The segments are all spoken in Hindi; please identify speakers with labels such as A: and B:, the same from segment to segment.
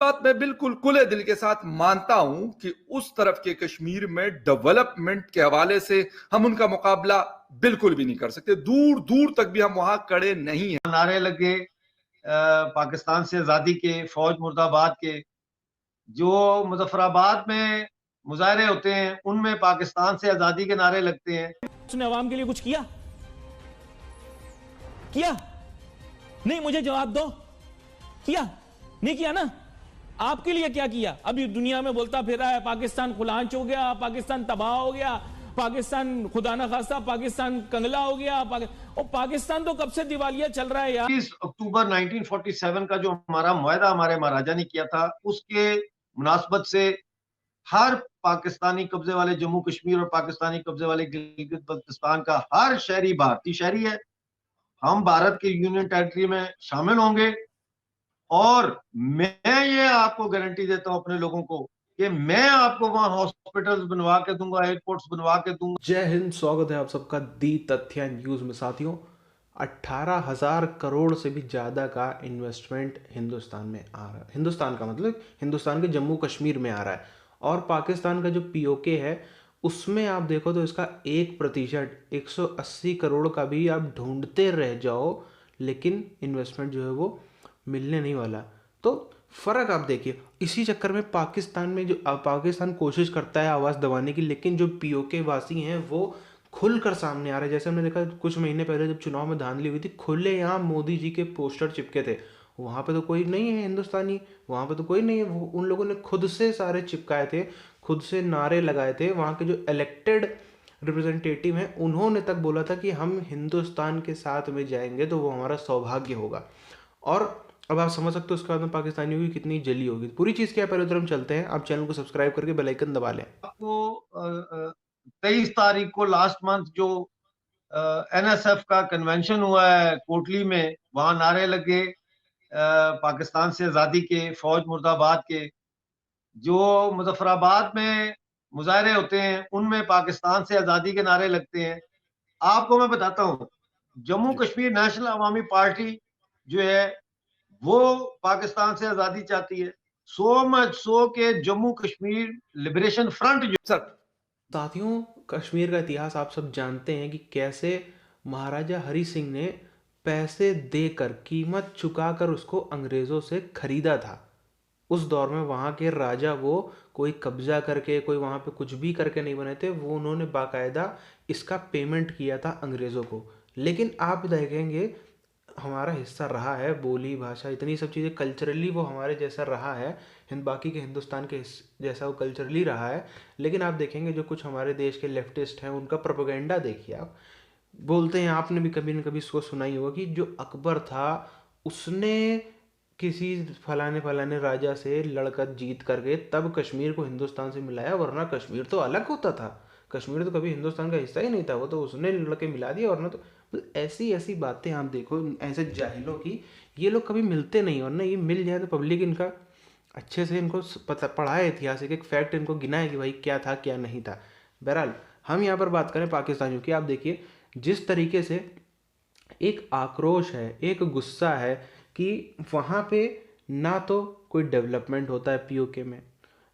A: बात मैं बिल्कुल खुले दिल के साथ मानता हूं कि उस तरफ के कश्मीर में डेवलपमेंट के हवाले से हम उनका मुकाबला बिल्कुल भी नहीं कर सकते। दूर दूर तक भी हम वहां खड़े नहीं हैं।
B: नारे लगे पाकिस्तान से आजादी के, फौज मुर्दाबाद के। जो मुजफ्फराबाद में मुजाहरे होते हैं उनमें पाकिस्तान से आजादी के नारे लगते हैं।
C: उसने अवाम के लिए कुछ किया? किया? नहीं, मुझे जवाब दो। किया? नहीं किया ना? आपके लिए क्या किया? अभी दुनिया में बोलता फिरा है पाकिस्तान खुलांच हो गया, पाकिस्तान तबाह हो गया, पाकिस्तान खुदा ना खास्ता पाकिस्तान कंगला हो गया। और पाकिस्तान तो कब से दिवालिया चल रहा है यार।
B: 30 अक्टूबर 1947 का जो हमारा मुआहदा हमारे महाराजा ने किया था, उसके मुनासबत से हर पाकिस्तानी कब्जे वाले जम्मू कश्मीर और पाकिस्तानी कब्जे वाले गिलगित बल्तिस्तान का हर शहरी भारतीय शहरी है। हम भारत के यूनियन टेरिटरी में शामिल होंगे और मैं ये आपको गारंटी देता हूं अपने लोगों को कि मैं आपको वहां हॉस्पिटल्स बनवा के दूंगा, एयरपोर्ट्स बनवा के दूंगा।
D: जय हिंद, स्वागत है आप सबका दी तथ्य न्यूज़ में। साथियों, 18,000 करोड़ से भी ज़्यादा का इन्वेस्टमेंट हिंदुस्तान में आ रहा है। हिंदुस्तान का मतलब हिंदुस्तान के जम्मू कश्मीर में आ रहा है। और पाकिस्तान का जो पीओके है उसमें आप देखो तो इसका 1%, 180 करोड़ का भी आप ढूंढते रह जाओ, लेकिन इन्वेस्टमेंट जो है वो मिलने नहीं वाला। तो फ़र्क आप देखिए, इसी चक्कर में पाकिस्तान में जो पाकिस्तान कोशिश करता है आवाज़ दबाने की, लेकिन जो पीओके वासी हैं वो खुलकर सामने आ रहे हैं। जैसे हमने देखा कुछ महीने पहले जब चुनाव में धांधली हुई थी, खुलेआम मोदी जी के पोस्टर चिपके थे। वहाँ पे तो कोई नहीं है हिंदुस्तानी, वहाँ पे तो कोई नहीं है। वो उन लोगों ने खुद से सारे चिपकाए थे, खुद से नारे लगाए थे। वहाँ के जो इलेक्टेड रिप्रेजेंटेटिव हैं उन्होंने तक बोला था कि हम हिंदुस्तान के साथ में जाएंगे तो वो हमारा सौभाग्य होगा। और अब आप समझ सकते हो उसके बाद में पाकिस्तानियों की कितनी जली होगी। पूरी चीज़ क्या है, पहले उधर हम चलते हैं। आप चैनल को सब्सक्राइब करके बेल आइकन दबा लें।
B: आपको 23 तारीख को लास्ट मंथ जो एनएसएफ का कन्वेंशन हुआ है कोटली में, वहां नारे लगे पाकिस्तान से आजादी के, फौज मुर्दाबाद के। जो मुजफ्फराबाद में मुजाहरे होते हैं उनमें पाकिस्तान से आजादी के नारे लगते हैं। आपको मैं बताता हूँ, जम्मू
D: जी,
B: कश्मीर नेशनल अवामी पार्टी जो है वो पाकिस्तान से आजादी चाहती है। सो मच सो के जम्मू कश्मीर लिबरेशन फ्रंट जो
A: सर,
D: साथियों, कश्मीर का इतिहास आप सब जानते हैं कि कैसे महाराजा हरि सिंह ने पैसे देकर, कीमत चुकाकर उसको अंग्रेज़ों से खरीदा था। उस दौर में वहाँ के राजा वो कोई कब्जा करके, कोई वहाँ पे कुछ भी करके नहीं बने थे। वो उन्होंने बाकायदा इसका पेमेंट किया था अंग्रेज़ों को। लेकिन आप देखेंगे हमारा हिस्सा रहा है, बोली भाषा इतनी सब चीज़ें कल्चरली वो हमारे जैसा रहा है, हिंद बाकी के हिंदुस्तान के जैसा वो कल्चरली रहा है। लेकिन आप देखेंगे जो कुछ हमारे देश के लेफ्टिस्ट हैं उनका प्रोपेगेंडा देखिए आप। बोलते हैं, आपने भी कभी न कभी इसको सुना ही होगा कि जो अकबर था उसने किसी फलाने फलाने राजा से लड़कर जीत करके तब कश्मीर को हिंदुस्तान से मिलाया, वरना कश्मीर तो अलग होता था। कश्मीर तो कभी हिंदुस्तान का हिस्सा ही नहीं था, वो तो उसने लड़के मिला दिया। वरना तो ऐसी ऐसी बातें आप देखो ऐसे जाहिलों की, ये लोग कभी मिलते नहीं। और ना ये मिल जाए तो पब्लिक इनका अच्छे से इनको पता पढ़ाए, ऐतिहासिक एक फैक्ट इनको गिनाए कि भाई क्या था क्या नहीं था। बहरहाल हम यहाँ पर बात करें पाकिस्तानियों की। आप देखिए जिस तरीके से एक आक्रोश है, एक गुस्सा है कि वहाँ पे ना तो कोई डेवलपमेंट होता है पीओके में,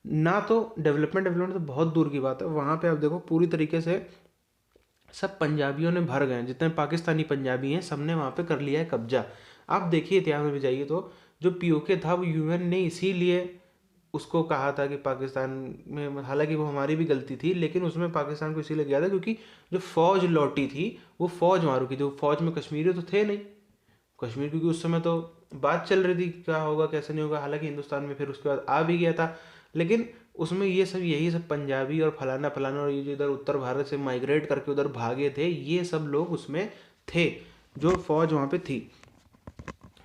D: ना तो डेवलपमेंट तो बहुत दूर की बात है। वहाँ पे आप देखो पूरी तरीके से सब पंजाबियों ने भर गए हैं, जितने पाकिस्तानी पंजाबी हैं सब ने वहाँ पे कर लिया है कब्जा। आप देखिए इतिहास में भी जाइए तो जो पीओके था वो यूएन ने इसीलिए उसको कहा था कि पाकिस्तान में, हालांकि वो हमारी भी गलती थी, लेकिन उसमें पाकिस्तान को इसीलिए गया था क्योंकि जो फौज लौटी थी वो फौज वहाँ रुकी थी। वो फौज में कश्मीरी तो थे नहीं, कश्मीर क्योंकि उस समय तो बात चल रही थी क्या होगा कैसे नहीं होगा। हालांकि हिंदुस्तान में फिर उसके बाद आ भी गया था, लेकिन उसमें ये सब यही सब पंजाबी और फलाना फलाना और ये जो इधर उत्तर भारत से माइग्रेट करके उधर भागे थे, ये सब लोग उसमें थे जो फौज वहाँ पे थी।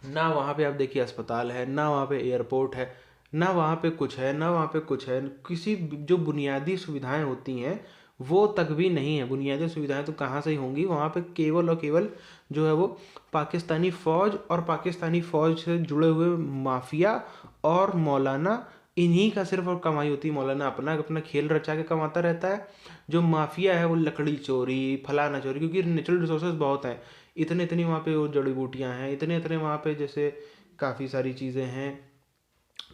D: ना वहाँ पे आप देखिए अस्पताल है, ना वहाँ पे एयरपोर्ट है, ना वहाँ पे कुछ है, ना वहाँ पे कुछ है। किसी जो बुनियादी सुविधाएं होती हैं वो तक भी नहीं है। बुनियादी सुविधाएं तो कहाँ से ही होंगी, वहाँ पे केवल और केवल जो है वो पाकिस्तानी फ़ौज और पाकिस्तानी फ़ौज से जुड़े हुए माफिया और मौलाना, इन्हीं का सिर्फ और कमाई होती है। मौलाना अपना अपना खेल रचा के कमाता रहता है। जो माफिया है वो लकड़ी चोरी, फलाना चोरी, क्योंकि नेचुरल रिसोर्सेज बहुत हैं। इतने इतनी वहाँ पे वो जड़ी बूटियाँ हैं, इतने इतने वहाँ पे जैसे काफ़ी सारी चीज़ें हैं,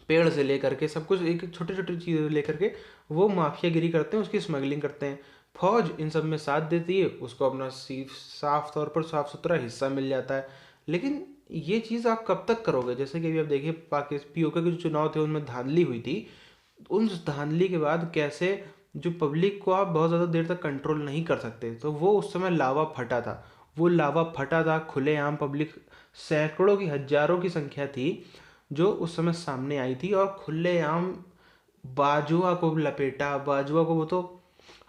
D: पेड़ से लेकर के सब कुछ, एक छोटे छोटे चीज़ें लेकर के वो माफियागिरी करते हैं, उसकी स्मगलिंग करते हैं। फौज इन सब में साथ देती है, उसको अपना साफ तौर पर साफ सुथरा हिस्सा मिल जाता है। लेकिन ये चीज़ आप कब तक करोगे? जैसे कि अभी आप देखिए पीओके के जो चुनाव थे उनमें धांधली हुई थी। उस धांधली के बाद कैसे जो पब्लिक को आप बहुत ज़्यादा देर तक कंट्रोल नहीं कर सकते, तो वो उस समय लावा फटा था। वो लावा फटा था, खुलेआम पब्लिक सैकड़ों की हजारों की संख्या थी जो उस समय सामने आई थी और खुलेआम बाजुआ को लपेटा। बाजुआ को वो तो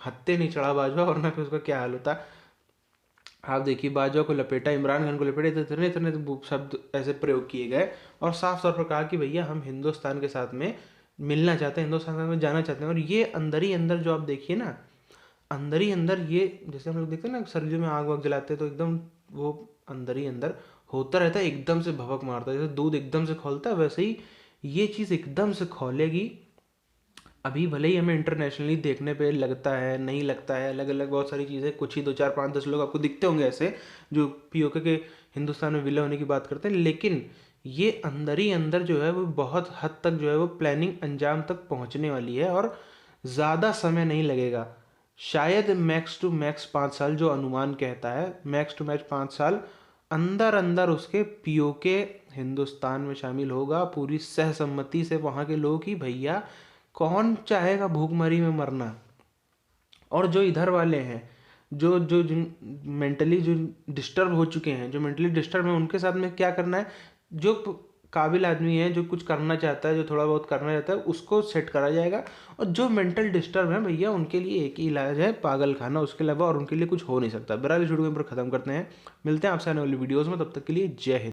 D: हत्ते नहीं चढ़ा बाजुआ, वरना फिर उसका क्या हाल होता। आप देखिए बाजुआ को लपेटा, इमरान खान को लपेटे, तो इतने इतने शब्द ऐसे प्रयोग किए गए और साफ तौर पर कहा कि भैया हम हिंदुस्तान के साथ में मिलना चाहते हैं, हिंदुस्तान के साथ में जाना चाहते हैं। और ये अंदर ही अंदर जो आप देखिए ना, अंदर ही अंदर ये जैसे हम लोग देखते हैं ना सर्दियों में आग वाग जलाते हैं तो एकदम वो अंदर ही अंदर होता रहता है, एकदम से भभक मारता है। जैसे दूध एकदम से खौलता है वैसे ही ये चीज़ एकदम से खौलेगी। अभी भले ही हमें इंटरनेशनली देखने पे लगता है, नहीं लगता है, अलग अलग बहुत सारी चीज़ें, कुछ ही 2 4 5 10 लोग आपको दिखते होंगे ऐसे जो पीओके के हिंदुस्तान में विलय होने की बात करते हैं, लेकिन ये अंदर ही अंदर जो है वो बहुत हद तक जो है वो प्लानिंग अंजाम तक पहुंचने वाली है और ज़्यादा समय नहीं लगेगा। शायद मैक्स टू मैक्स 5 साल जो अनुमान कहता है, मैक्स टू मैक्स 5 साल अंदर अंदर उसके पीओके हिंदुस्तान में शामिल होगा, पूरी सहसम्मति से वहाँ के लोग ही। भैया कौन चाहेगा भूखमरी में मरना? और जो इधर वाले हैं जो जो मेंटली जो डिस्टर्ब हो चुके हैं, जो मेंटली डिस्टर्ब हैं, उनके साथ में क्या करना है? जो काबिल आदमी है, जो कुछ करना चाहता है, जो थोड़ा बहुत करना चाहता है, उसको सेट करा जाएगा। और जो मेंटल डिस्टर्ब है भैया उनके लिए एक ही इलाज है, पागल खाना, उसके अलावा और उनके लिए कुछ हो नहीं सकता। बहरहाल इस वीडियो को यहाँ पर खत्म करते हैं, मिलते हैं आपसे आने वाली वीडियोज़ में, तब तक के लिए जय हिंद।